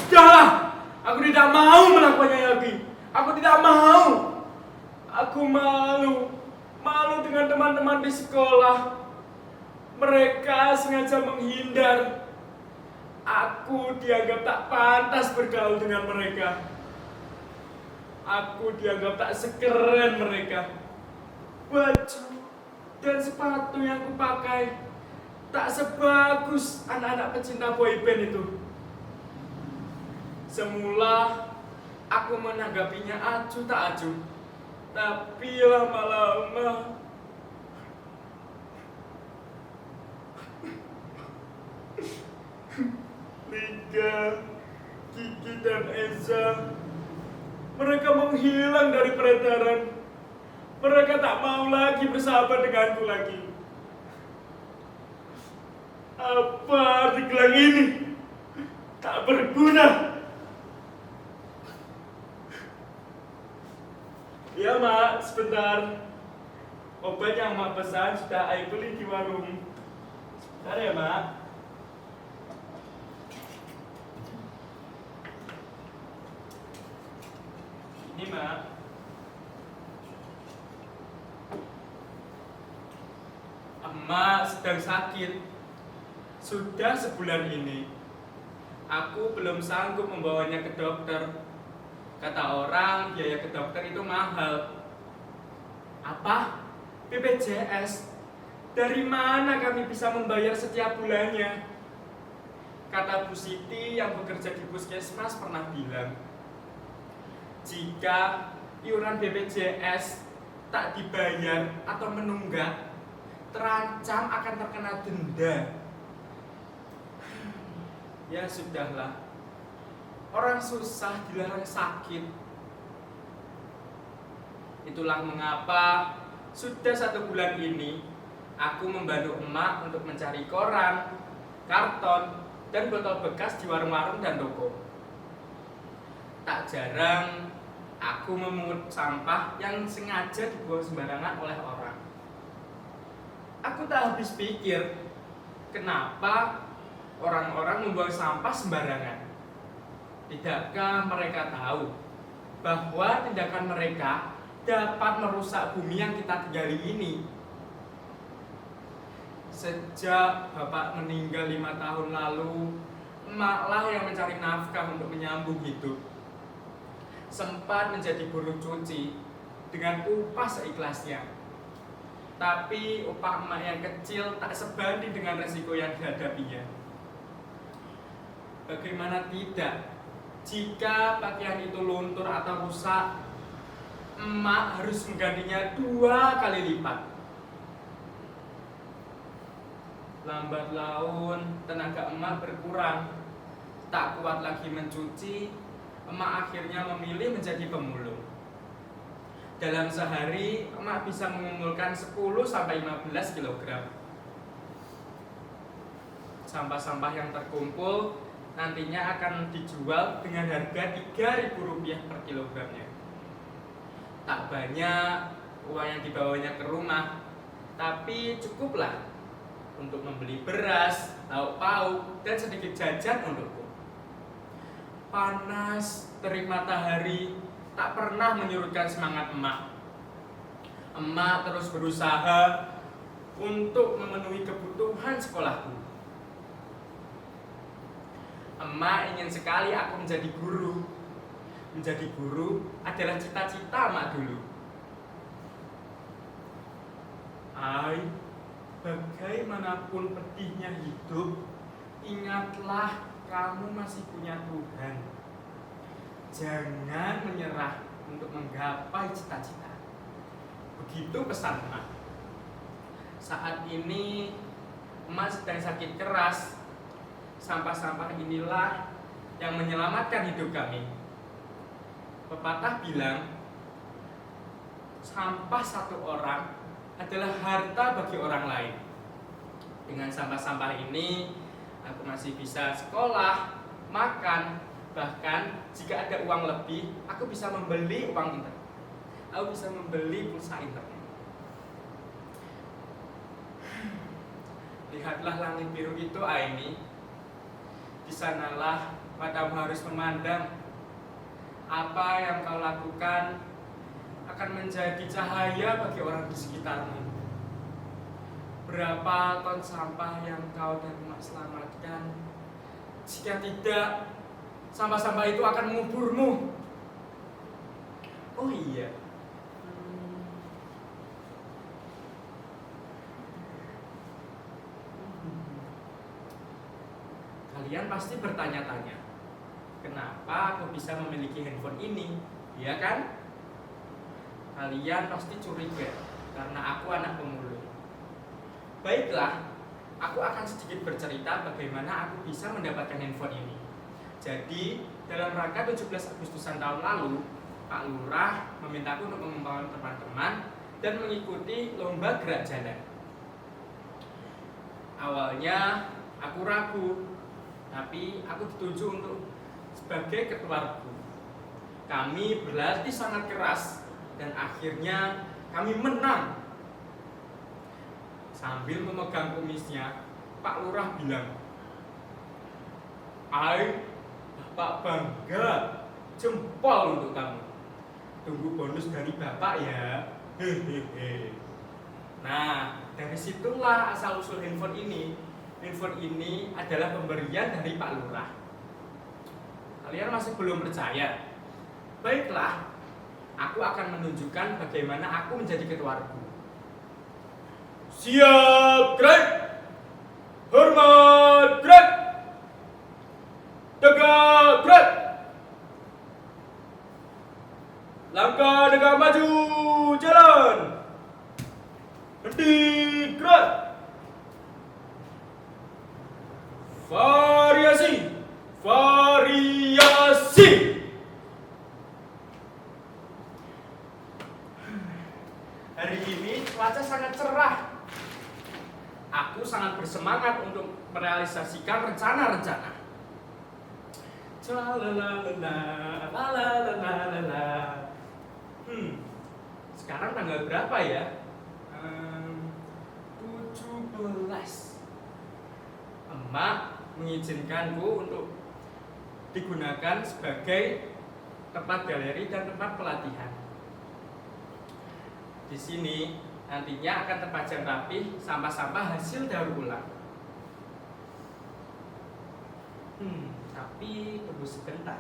Sudahlah, aku tidak mau melakukannya lagi. Aku tidak mau. Aku malu dengan teman-teman di sekolah. Mereka sengaja menghindar. Aku dianggap tak pantas bergaul dengan mereka. Aku dianggap tak sekeren mereka. Baju dan sepatu yang kupakai tak sebagus anak-anak pecinta boyband itu. Semula aku menanggapinya acuh tak acuh, tapi lama-lama Liga, Kiki dan Eza, mereka menghilang dari peredaran. Mereka tak mau lagi bersahabat denganku lagi. Apa arti gelang ini? Tak berguna. Ya mak, sebentar. Obat yang mak pesan sudah Ai beli di warung. Sebentar ya mak. Ini mak. Emak sedang sakit. Sudah sebulan ini. Aku belum sanggup membawanya ke dokter. Kata orang, biaya ke dokter itu mahal. Apa? BPJS? Dari mana kami bisa membayar setiap bulannya? Kata Bu Siti yang bekerja di puskesmas pernah bilang, jika iuran BPJS tak dibayar atau menunggak, terancam akan terkena denda. Ya sudahlah, orang susah dilarang sakit. Itulah mengapa sudah 1 bulan ini aku membantu emak untuk mencari koran, karton, dan botol bekas di warung-warung dan toko. Tak jarang aku memungut sampah yang sengaja dibuang sembarangan oleh orang. Aku tak habis pikir, kenapa orang-orang membuang sampah sembarangan. Tidakkah mereka tahu bahwa tindakan mereka dapat merusak bumi yang kita tinggali ini? Sejak bapak meninggal 5 tahun lalu, emaklah yang mencari nafkah untuk menyambung hidup. Sempat menjadi buruh cuci dengan upah seikhlasnya. Tapi upah emak yang kecil tak sebanding dengan resiko yang dihadapinya. Bagaimana tidak, jika pakaian itu luntur atau rusak, emak harus menggantinya 2 kali lipat. Lambat laun, tenaga emak berkurang. Tak kuat lagi mencuci, emak akhirnya memilih menjadi pemulung. Dalam sehari, emak bisa mengumpulkan 10-15 kg. Sampah-sampah yang terkumpul nantinya akan dijual dengan harga Rp3.000 per kilogramnya. Tak banyak uang yang dibawanya ke rumah, tapi cukuplah untuk membeli beras, lauk pauk, dan sedikit jajan untukku. Panas, terik matahari tak pernah menyurutkan semangat emak. Emak terus berusaha untuk memenuhi kebutuhan sekolahku. Emak ingin sekali aku menjadi guru. Menjadi guru adalah cita-cita emak dulu. Ai, bagaimanapun pedihnya hidup, ingatlah kamu masih punya Tuhan. Jangan menyerah untuk menggapai cita-cita. Begitu pesan emak. Saat ini emak sedang sakit keras. Sampah-sampah inilah yang menyelamatkan hidup kami. Pepatah bilang, sampah 1 orang adalah harta bagi orang lain. Dengan sampah-sampah ini, aku masih bisa sekolah, makan, bahkan jika ada uang lebih, aku bisa membeli uang internet. Aku bisa membeli pulsa internet. Lihatlah langit biru itu, Aini. Di sanalah matamu harus memandang. Apa yang kau lakukan akan menjadi cahaya bagi orang di sekitarmu. Berapa ton sampah yang kau dan emak selamatkan? Jika tidak, sampah-sampah itu akan menguburmu. Oh iya, kalian pasti bertanya-tanya, kenapa aku bisa memiliki handphone ini? Iya kan? Kalian pasti curiga karena aku anak pemulung. Baiklah, aku akan sedikit bercerita bagaimana aku bisa mendapatkan handphone ini. Jadi, dalam rangka 17 Agustusan tahun lalu, Pak Lurah memintaku untuk mengumpulkan teman-teman dan mengikuti lomba gerak jalan. Awalnya aku ragu, tapi aku ditunjuk untuk sebagai ketua regu. Kami berlatih sangat keras dan akhirnya kami menang. Sambil memegang kumisnya, Pak Lurah bilang, "Ai, Bapak bangga, jempol untuk kamu. Tunggu bonus dari Bapak ya." Hehehe. Nah, dari situlah asal usul handphone ini. Handphone ini adalah pemberian dari Pak Lurah. Kalian masih belum percaya? Baiklah, aku akan menunjukkan bagaimana aku menjadi ketua regu. Siap, gerak! Hormat, gerak! Tegak, gerak! Langkah tegak maju, jalan! Henti, gerak! Variasi, variasi. Hari ini cuaca sangat cerah. Aku sangat bersemangat untuk merealisasikan rencana-rencana. Sekarang tanggal berapa ya? 17. Emak mengizinkanku untuk digunakan sebagai tempat galeri dan tempat pelatihan. Di sini nantinya akan terpajang rapi sampah-sampah hasil daur ulang. Tapi tunggu sebentar.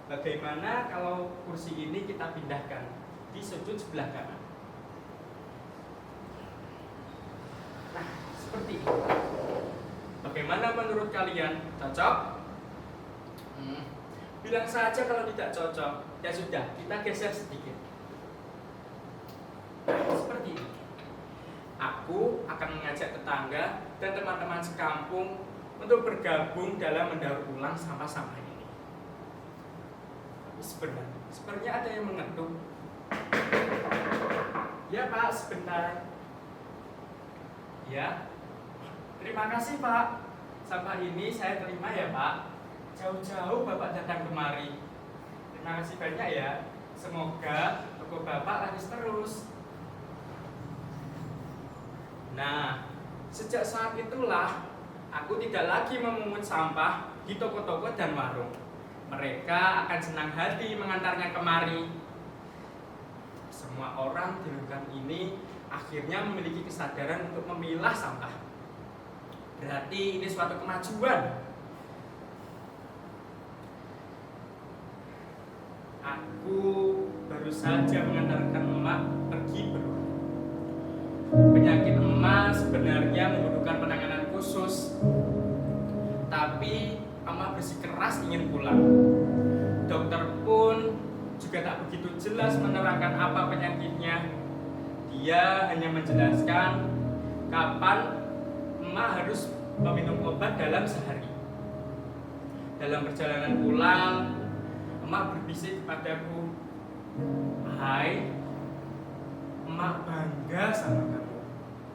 Bagaimana kalau kursi ini kita pindahkan di sudut sebelah kanan? Nah, seperti ini. Bagaimana menurut kalian? Cocok? Bilang saja kalau tidak cocok. Ya sudah, kita geser sedikit. Seperti ini. Aku akan mengajak tetangga dan teman-teman sekampung untuk bergabung dalam mendaur ulang sampah-sampah ini. Tapi sebenarnya ada yang mengetuk. Ya Pak, sebentar. Ya, terima kasih Pak. Sampah ini saya terima ya Pak. Jauh-jauh Bapak datang kemari. Terima kasih banyak ya. Semoga toko Bapak laris terus. Nah, sejak saat itulah aku tidak lagi memungut sampah di toko-toko dan warung. Mereka akan senang hati mengantarnya kemari. Semua orang di lingkungan ini akhirnya memiliki kesadaran untuk memilah sampah. Berarti ini suatu kemajuan. Aku baru saja mengantarkan emak pergi berobat. Penyakit emak sebenarnya membutuhkan penanganan khusus, tapi emak bersikeras ingin pulang. Dokter pun juga tak begitu jelas menerangkan apa penyakitnya. Dia hanya menjelaskan kapan emak harus meminum obat dalam sehari. Dalam perjalanan pulang, emak berbisik kepadaku, "Hai, Emak bangga sama kamu.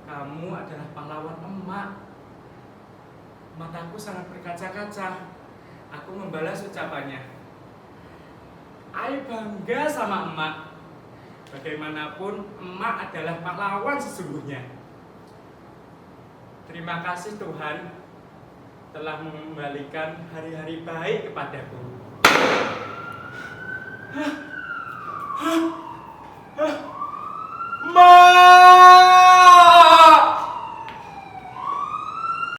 Kamu adalah pahlawan emak. Mataku sangat berkaca-kaca. Aku membalas ucapannya. Ai bangga sama emak. Bagaimanapun, emak adalah pahlawan sesungguhnya. Terima kasih Tuhan telah mengembalikan hari-hari baik kepadaku.